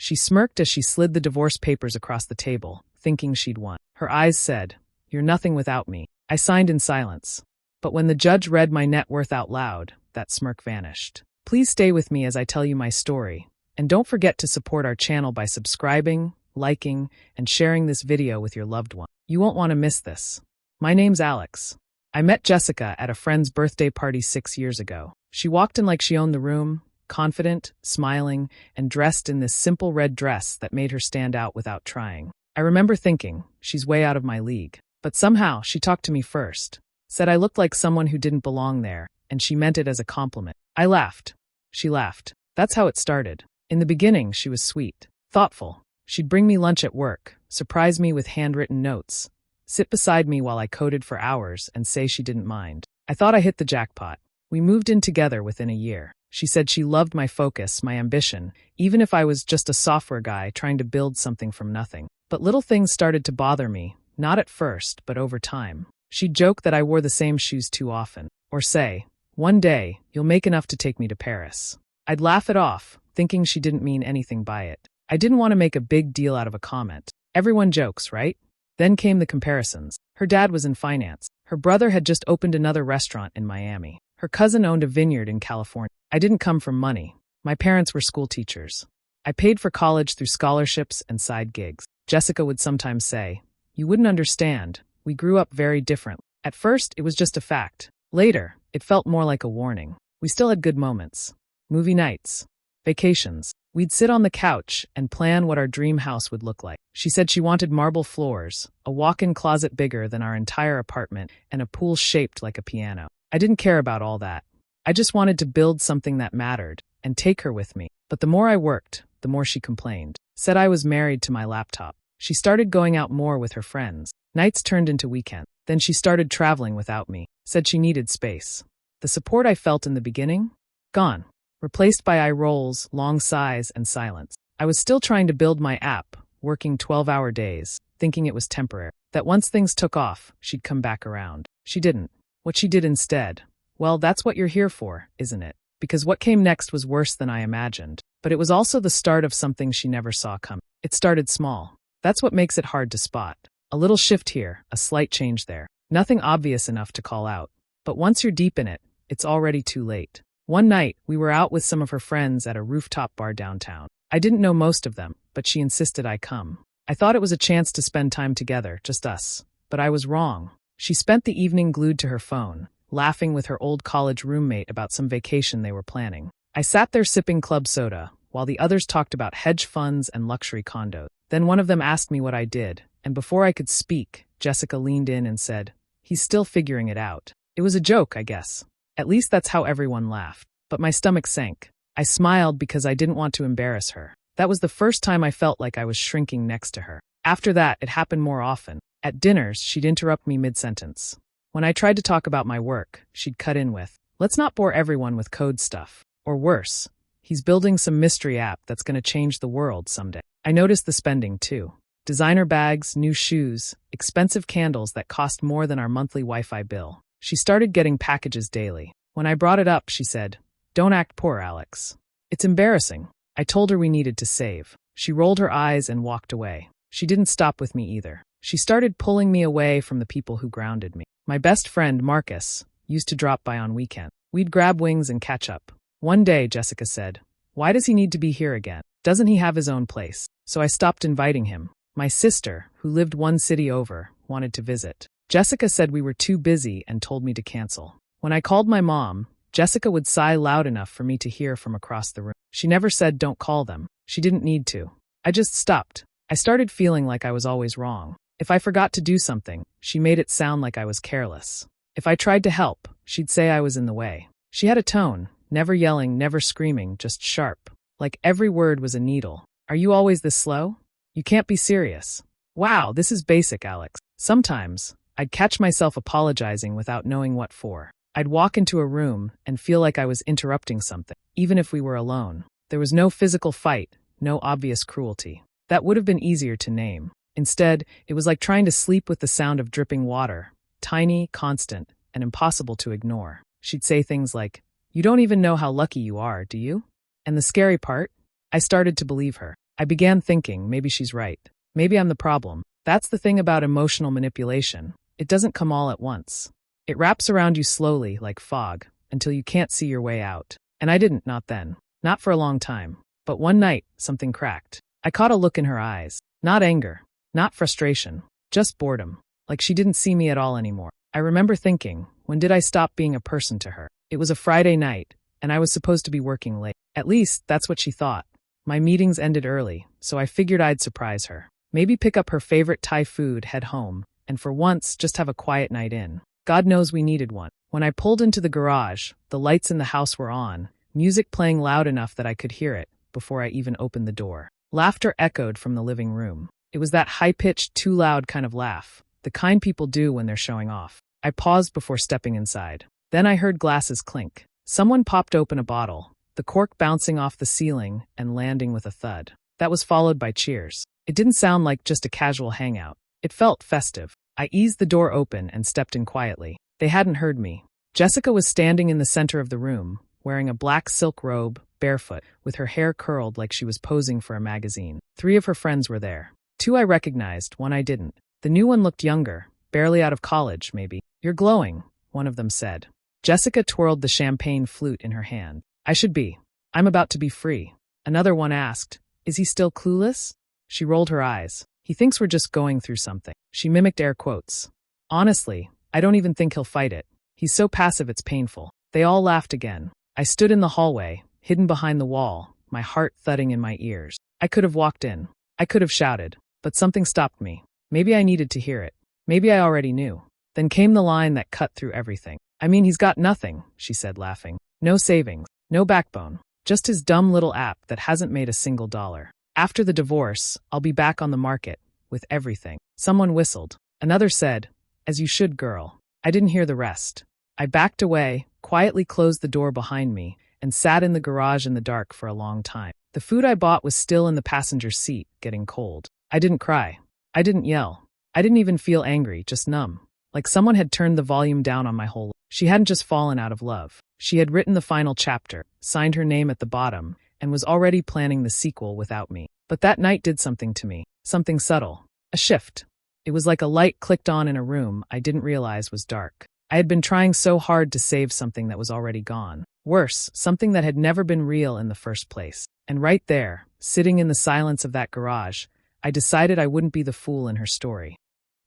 She smirked as she slid the divorce papers across the table, thinking she'd won. Her eyes said, "You're nothing without me." I signed in silence. But when the judge read my net worth out loud, that smirk vanished. Please stay with me as I tell you my story. And don't forget to support our channel by subscribing, liking, and sharing this video with your loved one. You won't want to miss this. My name's Alex. I met Jessica at a friend's birthday party 6 years ago. She walked in like she owned the room, confident, smiling, and dressed in this simple red dress that made her stand out without trying. I remember thinking, she's way out of my league. But somehow, she talked to me first, said I looked like someone who didn't belong there, and she meant it as a compliment. I laughed. She laughed. That's how it started. In the beginning, she was sweet, thoughtful. She'd bring me lunch at work, surprise me with handwritten notes, sit beside me while I coded for hours, and say she didn't mind. I thought I hit the jackpot. We moved in together within a year. She said she loved my focus, my ambition, even if I was just a software guy trying to build something from nothing. But little things started to bother me, not at first, but over time. She'd joke that I wore the same shoes too often, or say, "One day, you'll make enough to take me to Paris." I'd laugh it off, thinking she didn't mean anything by it. I didn't want to make a big deal out of a comment. Everyone jokes, right? Then came the comparisons. Her dad was in finance. Her brother had just opened another restaurant in Miami. Her cousin owned a vineyard in California. I didn't come from money. My parents were school teachers. I paid for college through scholarships and side gigs. Jessica would sometimes say, "You wouldn't understand. We grew up very different." At first, it was just a fact. Later, it felt more like a warning. We still had good moments. Movie nights. Vacations. We'd sit on the couch and plan what our dream house would look like. She said she wanted marble floors, a walk-in closet bigger than our entire apartment, and a pool shaped like a piano. I didn't care about all that. I just wanted to build something that mattered and take her with me. But the more I worked, the more she complained. Said I was married to my laptop. She started going out more with her friends. Nights turned into weekends. Then she started traveling without me. Said she needed space. The support I felt in the beginning? Gone. Replaced by eye rolls, long sighs, and silence. I was still trying to build my app, working 12-hour days, thinking it was temporary. That once things took off, she'd come back around. She didn't. What she did instead, well, that's what you're here for, isn't it? Because what came next was worse than I imagined. But it was also the start of something she never saw coming. It started small. That's what makes it hard to spot. A little shift here, a slight change there. Nothing obvious enough to call out. But once you're deep in it, it's already too late. One night, we were out with some of her friends at a rooftop bar downtown. I didn't know most of them, but she insisted I come. I thought it was a chance to spend time together, just us. But I was wrong. She spent the evening glued to her phone, laughing with her old college roommate about some vacation they were planning. I sat there sipping club soda, while the others talked about hedge funds and luxury condos. Then one of them asked me what I did, and before I could speak, Jessica leaned in and said, "He's still figuring it out." It was a joke, I guess. At least that's how everyone laughed. But my stomach sank. I smiled because I didn't want to embarrass her. That was the first time I felt like I was shrinking next to her. After that, it happened more often. At dinners, she'd interrupt me mid-sentence. When I tried to talk about my work, she'd cut in with, "Let's not bore everyone with code stuff." Or worse, "He's building some mystery app that's going to change the world someday." I noticed the spending, too. Designer bags, new shoes, expensive candles that cost more than our monthly Wi-Fi bill. She started getting packages daily. When I brought it up, she said, "Don't act poor, Alex. It's embarrassing." I told her we needed to save. She rolled her eyes and walked away. She didn't stop with me either. She started pulling me away from the people who grounded me. My best friend, Marcus, used to drop by on weekends. We'd grab wings and catch up. One day, Jessica said, "Why does he need to be here again? Doesn't he have his own place?" So I stopped inviting him. My sister, who lived one city over, wanted to visit. Jessica said we were too busy and told me to cancel. When I called my mom, Jessica would sigh loud enough for me to hear from across the room. She never said don't call them. She didn't need to. I just stopped. I started feeling like I was always wrong. If I forgot to do something, she made it sound like I was careless. If I tried to help, she'd say I was in the way. She had a tone, never yelling, never screaming, just sharp. Like every word was a needle. "Are you always this slow? You can't be serious." Wow, this is basic, Alex. Sometimes, I'd catch myself apologizing without knowing what for. I'd walk into a room and feel like I was interrupting something, even if we were alone. There was no physical fight, no obvious cruelty. That would have been easier to name. Instead, it was like trying to sleep with the sound of dripping water, tiny, constant, and impossible to ignore. She'd say things like, "You don't even know how lucky you are, do you?" And the scary part? I started to believe her. I began thinking, maybe she's right. Maybe I'm the problem. That's the thing about emotional manipulation. It doesn't come all at once. It wraps around you slowly, like fog, until you can't see your way out. And I didn't, not then. Not for a long time. But one night, something cracked. I caught a look in her eyes. Not anger. Not frustration. Just boredom. Like she didn't see me at all anymore. I remember thinking, when did I stop being a person to her? It was a Friday night, and I was supposed to be working late. At least, that's what she thought. My meetings ended early, so I figured I'd surprise her. Maybe pick up her favorite Thai food, head home, and for once, just have a quiet night in. God knows we needed one. When I pulled into the garage, the lights in the house were on, music playing loud enough that I could hear it before I even opened the door. Laughter echoed from the living room. It was that high-pitched, too loud kind of laugh, the kind people do when they're showing off. I paused before stepping inside. Then I heard glasses clink. Someone popped open a bottle, the cork bouncing off the ceiling and landing with a thud. That was followed by cheers. It didn't sound like just a casual hangout. It felt festive. I eased the door open and stepped in quietly. They hadn't heard me. Jessica was standing in the center of the room, wearing a black silk robe, barefoot, with her hair curled like she was posing for a magazine. 3 of her friends were there. 2 I recognized, 1 I didn't. The new one looked younger, barely out of college, maybe. "You're glowing," one of them said. Jessica twirled the champagne flute in her hand. "I should be. I'm about to be free." Another one asked, "Is he still clueless?" She rolled her eyes. "He thinks we're just going through something." She mimicked air quotes. "Honestly, I don't even think he'll fight it. He's so passive it's painful." They all laughed again. I stood in the hallway, hidden behind the wall, my heart thudding in my ears. I could have walked in. I could have shouted. But something stopped me. Maybe I needed to hear it. Maybe I already knew. Then came the line that cut through everything. "I mean, he's got nothing," she said, laughing. "No savings. No backbone. Just his dumb little app that hasn't made a single dollar. After the divorce, I'll be back on the market, with everything." Someone whistled. Another said, "As you should, girl." I didn't hear the rest. I backed away, quietly closed the door behind me, and sat in the garage in the dark for a long time. The food I bought was still in the passenger seat, getting cold. I didn't cry. I didn't yell. I didn't even feel angry, just numb. Like someone had turned the volume down on my whole life. She hadn't just fallen out of love. She had written the final chapter, signed her name at the bottom, and was already planning the sequel without me. But that night did something to me. Something subtle. A shift. It was like a light clicked on in a room I didn't realize was dark. I had been trying so hard to save something that was already gone. Worse, something that had never been real in the first place. And right there, sitting in the silence of that garage, I decided I wouldn't be the fool in her story.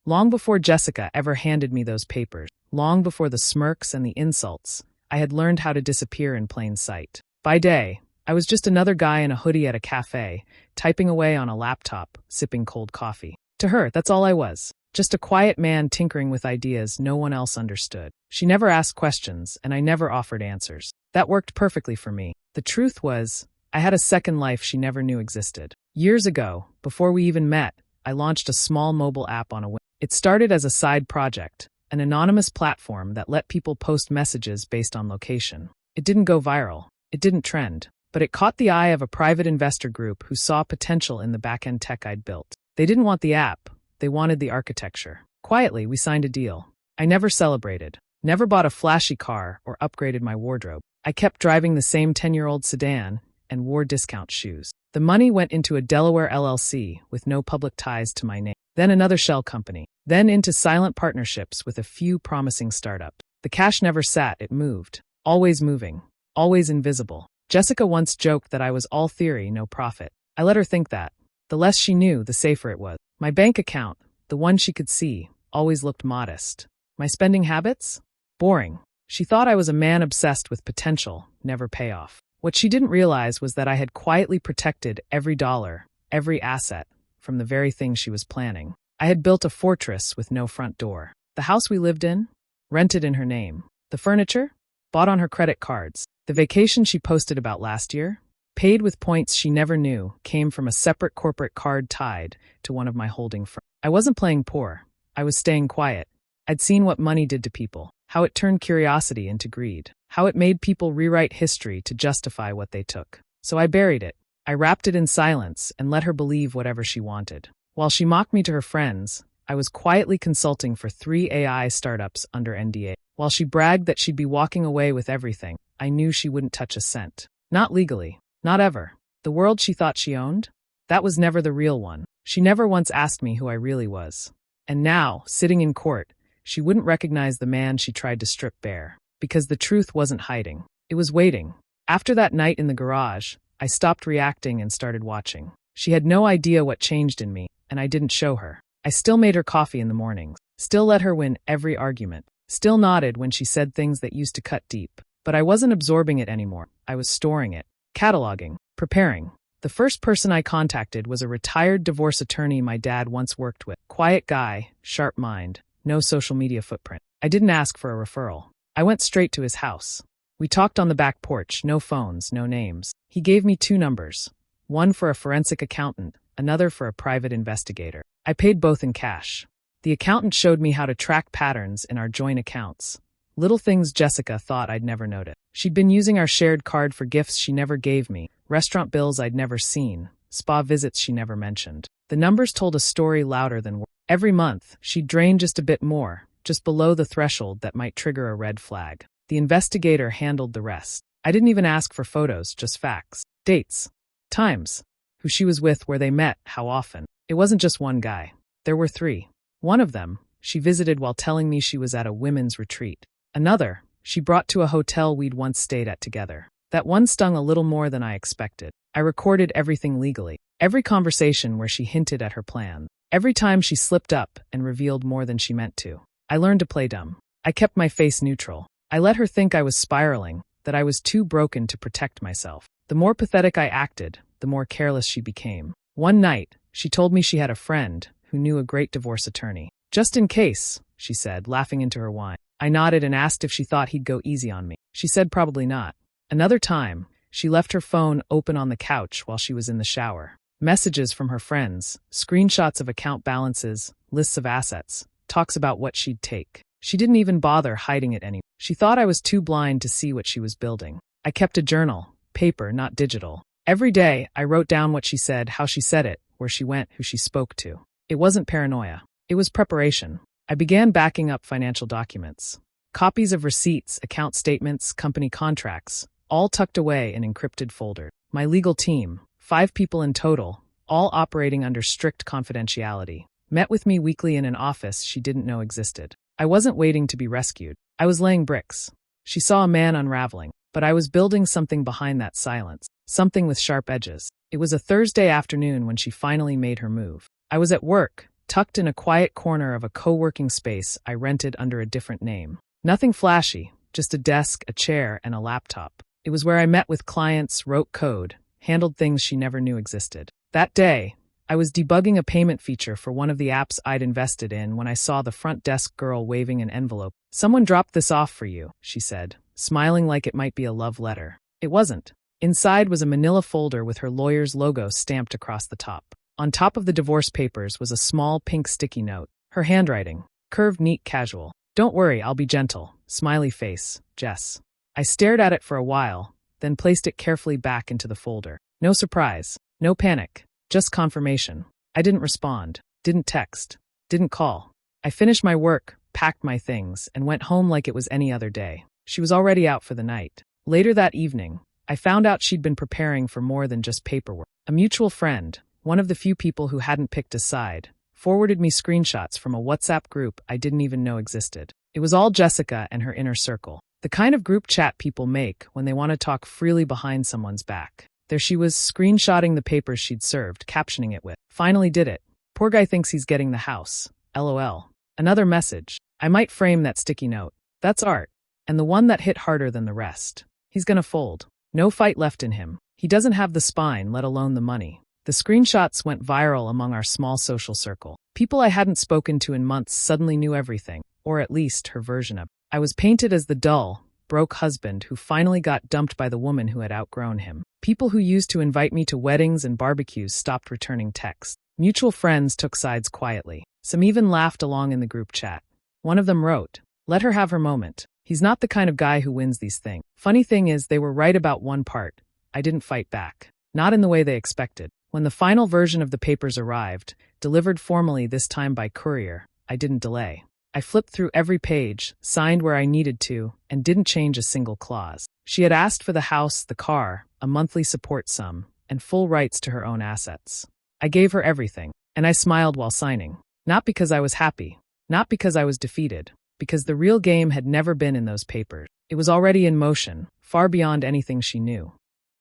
Long before Jessica ever handed me those papers, long before the smirks and the insults, I had learned how to disappear in plain sight. By day, I was just another guy in a hoodie at a cafe, typing away on a laptop, sipping cold coffee. To her, that's all I was. Just a quiet man tinkering with ideas no one else understood. She never asked questions, and I never offered answers. That worked perfectly for me. The truth was, I had a second life she never knew existed. Years ago, before we even met, I launched a small mobile app on a whim. It started as a side project, an anonymous platform that let people post messages based on location. It didn't go viral. It didn't trend. But it caught the eye of a private investor group who saw potential in the back-end tech I'd built. They didn't want the app. They wanted the architecture. Quietly, we signed a deal. I never celebrated. Never bought a flashy car or upgraded my wardrobe. I kept driving the same 10-year-old sedan and wore discount shoes. The money went into a Delaware LLC with no public ties to my name. Then another shell company. Then into silent partnerships with a few promising startups. The cash never sat, it moved. Always moving. Always invisible. Jessica once joked that I was all theory, no profit. I let her think that. The less she knew, the safer it was. My bank account, the one she could see, always looked modest. My spending habits? Boring. She thought I was a man obsessed with potential, never payoff. What she didn't realize was that I had quietly protected every dollar, every asset, from the very thing she was planning. I had built a fortress with no front door. The house we lived in? Rented in her name. The furniture? Bought on her credit cards. The vacation she posted about last year? Paid with points she never knew came from a separate corporate card tied to one of my holding firms. I wasn't playing poor. I was staying quiet. I'd seen what money did to people, how it turned curiosity into greed, how it made people rewrite history to justify what they took. So I buried it. I wrapped it in silence and let her believe whatever she wanted. While she mocked me to her friends, I was quietly consulting for 3 AI startups under NDA. While she bragged that she'd be walking away with everything, I knew she wouldn't touch a cent. Not legally. Not ever. The world she thought she owned? That was never the real one. She never once asked me who I really was. And now, sitting in court, she wouldn't recognize the man she tried to strip bare. Because the truth wasn't hiding. It was waiting. After that night in the garage, I stopped reacting and started watching. She had no idea what changed in me, and I didn't show her. I still made her coffee in the mornings. Still let her win every argument. Still nodded when she said things that used to cut deep. But I wasn't absorbing it anymore. I was storing it. Cataloging. Preparing. The first person I contacted was a retired divorce attorney my dad once worked with. Quiet guy, sharp mind, no social media footprint. I didn't ask for a referral. I went straight to his house. We talked on the back porch, no phones, no names. He gave me 2 numbers. One for a forensic accountant, another for a private investigator. I paid both in cash. The accountant showed me how to track patterns in our joint accounts. Little things Jessica thought I'd never noticed. She'd been using our shared card for gifts she never gave me, restaurant bills I'd never seen, spa visits she never mentioned. The numbers told a story louder than words. Every month, she'd drain just a bit more, just below the threshold that might trigger a red flag. The investigator handled the rest. I didn't even ask for photos, just facts. Dates. Times. Who she was with, where they met, how often. It wasn't just one guy. There were 3. One of them, she visited while telling me she was at a women's retreat. Another, she brought to a hotel we'd once stayed at together. That one stung a little more than I expected. I recorded everything legally. Every conversation where she hinted at her plan. Every time she slipped up and revealed more than she meant to. I learned to play dumb. I kept my face neutral. I let her think I was spiraling, that I was too broken to protect myself. The more pathetic I acted, the more careless she became. One night, she told me she had a friend who knew a great divorce attorney. Just in case, she said, laughing into her wine. I nodded and asked if she thought he'd go easy on me. She said probably not. Another time, she left her phone open on the couch while she was in the shower. Messages from her friends, screenshots of account balances, lists of assets, talks about what she'd take. She didn't even bother hiding it anymore. She thought I was too blind to see what she was building. I kept a journal, paper, not digital. Every day, I wrote down what she said, how she said it, where she went, who she spoke to. It wasn't paranoia. It was preparation. I began backing up financial documents. Copies of receipts, account statements, company contracts, all tucked away in encrypted folders. My legal team, 5 people in total, all operating under strict confidentiality, met with me weekly in an office she didn't know existed. I wasn't waiting to be rescued. I was laying bricks. She saw a man unraveling, but I was building something behind that silence, something with sharp edges. It was a Thursday afternoon when she finally made her move. I was at work, tucked in a quiet corner of a co-working space I rented under a different name. Nothing flashy, just a desk, a chair, and a laptop. It was where I met with clients, wrote code, handled things she never knew existed. That day, I was debugging a payment feature for one of the apps I'd invested in when I saw the front desk girl waving an envelope. "Someone dropped this off for you," she said, smiling like it might be a love letter. It wasn't. Inside was a manila folder with her lawyer's logo stamped across the top. On top of the divorce papers was a small pink sticky note. Her handwriting, curved, neat, casual. "Don't worry, I'll be gentle." Smiley face, Jess. I stared at it for a while, then placed it carefully back into the folder. No surprise, no panic, just confirmation. I didn't respond, didn't text, didn't call. I finished my work, packed my things, and went home like it was any other day. She was already out for the night. Later that evening, I found out she'd been preparing for more than just paperwork. A mutual friend, one of the few people who hadn't picked a side, forwarded me screenshots from a WhatsApp group I didn't even know existed. It was all Jessica and her inner circle. The kind of group chat people make when they want to talk freely behind someone's back. There she was, screenshotting the papers she'd served, captioning it with, "Finally did it. Poor guy thinks he's getting the house. LOL. Another message. I might frame that sticky note. That's art. And the one that hit harder than the rest. He's gonna fold. No fight left in him. He doesn't have the spine, let alone the money." The screenshots went viral among our small social circle. People I hadn't spoken to in months suddenly knew everything, or at least her version of it. I was painted as the dull, broke husband who finally got dumped by the woman who had outgrown him. People who used to invite me to weddings and barbecues stopped returning texts. Mutual friends took sides quietly. Some even laughed along in the group chat. One of them wrote, "Let her have her moment. He's not the kind of guy who wins these things." Funny thing is, they were right about one part. I didn't fight back. Not in the way they expected. When the final version of the papers arrived, delivered formally this time by courier, I didn't delay. I flipped through every page, signed where I needed to, and didn't change a single clause. She had asked for the house, the car, a monthly support sum, and full rights to her own assets. I gave her everything, and I smiled while signing. Not because I was happy, not because I was defeated, because the real game had never been in those papers. It was already in motion, far beyond anything she knew.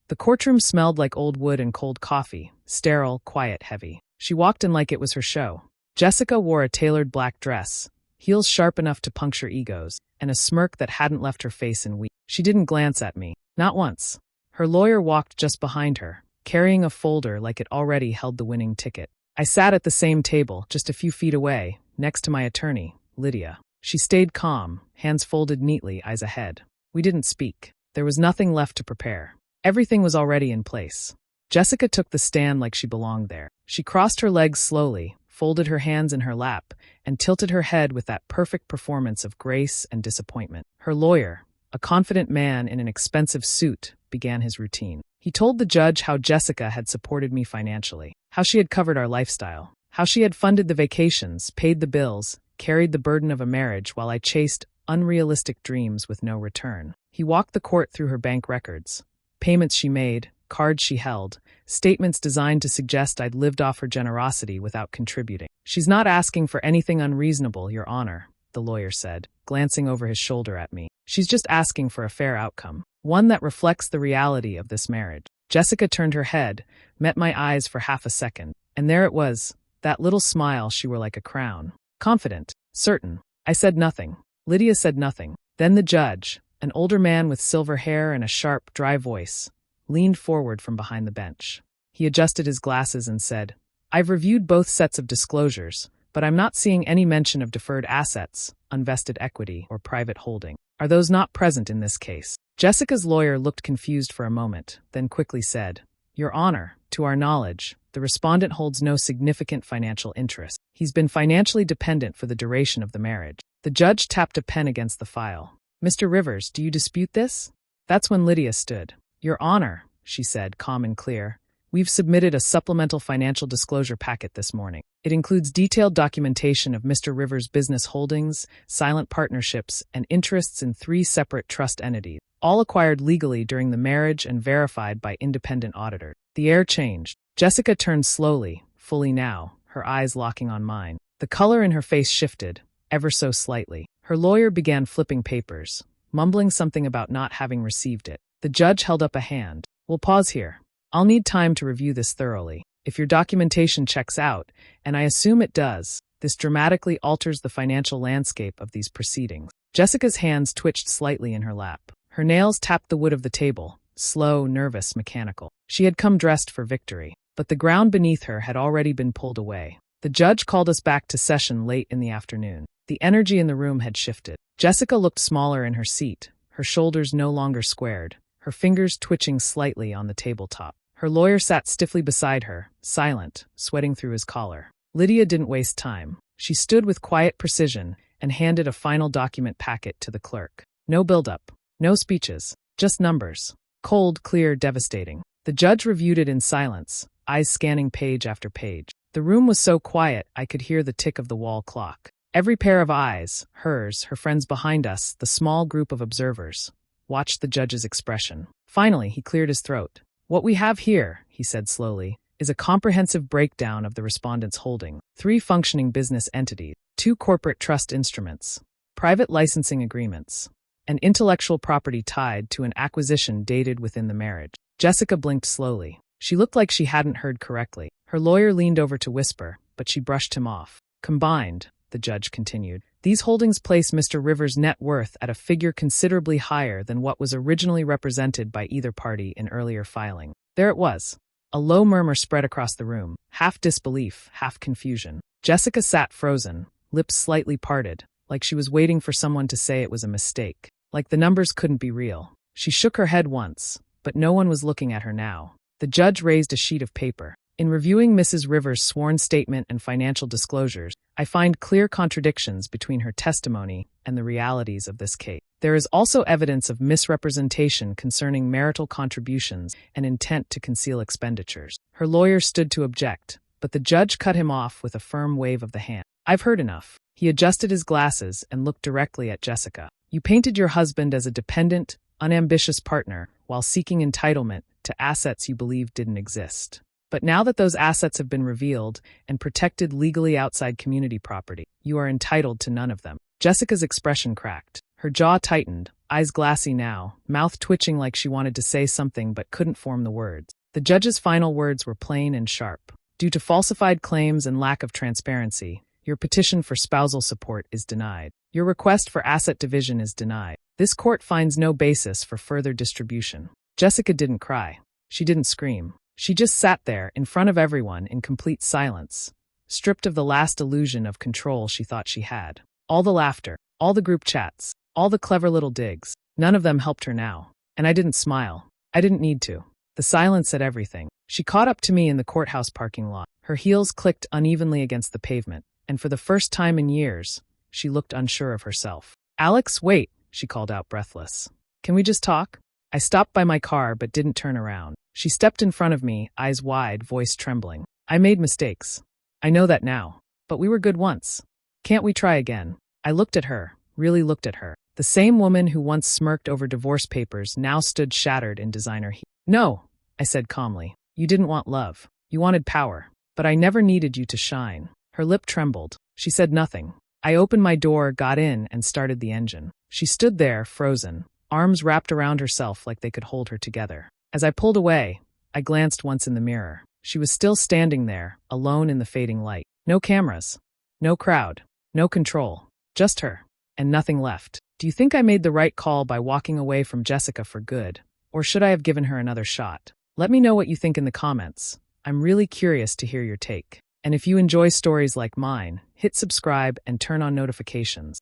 The courtroom smelled like old wood and cold coffee, sterile, quiet, heavy. She walked in like it was her show. Jessica wore a tailored black dress, heels sharp enough to puncture egos, and a smirk that hadn't left her face in weeks. She didn't glance at me, not once. Her lawyer walked just behind her, carrying a folder like it already held the winning ticket. I sat at the same table, just a few feet away, next to my attorney, Lydia. She stayed calm, hands folded neatly, eyes ahead. We didn't speak. There was nothing left to prepare. Everything was already in place. Jessica took the stand like she belonged there. She crossed her legs slowly, folded her hands in her lap, and tilted her head with that perfect performance of grace and disappointment. Her lawyer, a confident man in an expensive suit, began his routine. He told the judge how Jessica had supported me financially, how she had covered our lifestyle, how she had funded the vacations, paid the bills, carried the burden of a marriage while I chased unrealistic dreams with no return. He walked the court through her bank records, payments she made, cards she held, statements designed to suggest I'd lived off her generosity without contributing. She's not asking for anything unreasonable, Your Honor, the lawyer said, glancing over his shoulder at me. She's just asking for a fair outcome, one that reflects the reality of this marriage. Jessica turned her head, met my eyes for half a second, and there it was, that little smile she wore like a crown. Confident, certain. I said nothing. Lydia said nothing. Then the judge, an older man with silver hair and a sharp, dry voice, leaned forward from behind the bench. He adjusted his glasses and said, I've reviewed both sets of disclosures, but I'm not seeing any mention of deferred assets, unvested equity, or private holding. Are those not present in this case? Jessica's lawyer looked confused for a moment, then quickly said, Your Honor, to our knowledge, the respondent holds no significant financial interest. He's been financially dependent for the duration of the marriage. The judge tapped a pen against the file. Mr. Rivers, do you dispute this? That's when Lydia stood. Your Honor, she said, calm and clear, we've submitted a supplemental financial disclosure packet this morning. It includes detailed documentation of Mr. Rivers' business holdings, silent partnerships, and interests in 3 separate trust entities, all acquired legally during the marriage and verified by independent auditors. The air changed. Jessica turned slowly, fully now, her eyes locking on mine. The color in her face shifted, ever so slightly. Her lawyer began flipping papers, mumbling something about not having received it. The judge held up a hand. We'll pause here. I'll need time to review this thoroughly. If your documentation checks out, and I assume it does, this dramatically alters the financial landscape of these proceedings. Jessica's hands twitched slightly in her lap. Her nails tapped the wood of the table, slow, nervous, mechanical. She had come dressed for victory, but the ground beneath her had already been pulled away. The judge called us back to session late in the afternoon. The energy in the room had shifted. Jessica looked smaller in her seat, her shoulders no longer squared, her fingers twitching slightly on the tabletop. Her lawyer sat stiffly beside her, silent, sweating through his collar. Lydia didn't waste time. She stood with quiet precision and handed a final document packet to the clerk. No build-up, no speeches, just numbers. Cold, clear, devastating. The judge reviewed it in silence, eyes scanning page after page. The room was so quiet I could hear the tick of the wall clock. Every pair of eyes, hers, her friends behind us, the small group of observers, watched the judge's expression. Finally, he cleared his throat. What we have here, he said slowly, is a comprehensive breakdown of the respondent's holding. 3 functioning business entities, 2 corporate trust instruments, private licensing agreements, and intellectual property tied to an acquisition dated within the marriage. Jessica blinked slowly. She looked like she hadn't heard correctly. Her lawyer leaned over to whisper, but she brushed him off. Combined, the judge continued, these holdings place Mr. Rivers' net worth at a figure considerably higher than what was originally represented by either party in earlier filing. There it was. A low murmur spread across the room, half disbelief, half confusion. Jessica sat frozen, lips slightly parted, like she was waiting for someone to say it was a mistake, like the numbers couldn't be real. She shook her head once, but no one was looking at her now. The judge raised a sheet of paper. In reviewing Mrs. Rivers' sworn statement and financial disclosures, I find clear contradictions between her testimony and the realities of this case. There is also evidence of misrepresentation concerning marital contributions and intent to conceal expenditures. Her lawyer stood to object, but the judge cut him off with a firm wave of the hand. I've heard enough. He adjusted his glasses and looked directly at Jessica. You painted your husband as a dependent, unambitious partner while seeking entitlement to assets you believed didn't exist. But now that those assets have been revealed and protected legally outside community property, you are entitled to none of them. Jessica's expression cracked. Her jaw tightened, eyes glassy now, mouth twitching like she wanted to say something but couldn't form the words. The judge's final words were plain and sharp. Due to falsified claims and lack of transparency, your petition for spousal support is denied. Your request for asset division is denied. This court finds no basis for further distribution. Jessica didn't cry. She didn't scream. She just sat there in front of everyone in complete silence, stripped of the last illusion of control she thought she had. All the laughter, all the group chats, all the clever little digs, none of them helped her now. And I didn't smile. I didn't need to. The silence said everything. She caught up to me in the courthouse parking lot. Her heels clicked unevenly against the pavement, and for the first time in years, she looked unsure of herself. "Alex, wait," she called out breathless. "Can we just talk?" I stopped by my car but didn't turn around. She stepped in front of me, eyes wide, voice trembling. "I made mistakes. I know that now. But we were good once. Can't we try again?" I looked at her, really looked at her. The same woman who once smirked over divorce papers now stood shattered in designer heat. "No," I said calmly. "You didn't want love. You wanted power. But I never needed you to shine." Her lip trembled. She said nothing. I opened my door, got in, and started the engine. She stood there, frozen, arms wrapped around herself like they could hold her together. As I pulled away, I glanced once in the mirror. She was still standing there, alone in the fading light. No cameras. No crowd. No control. Just her. And nothing left. Do you think I made the right call by walking away from Jessica for good? Or should I have given her another shot? Let me know what you think in the comments. I'm really curious to hear your take. And if you enjoy stories like mine, hit subscribe and turn on notifications.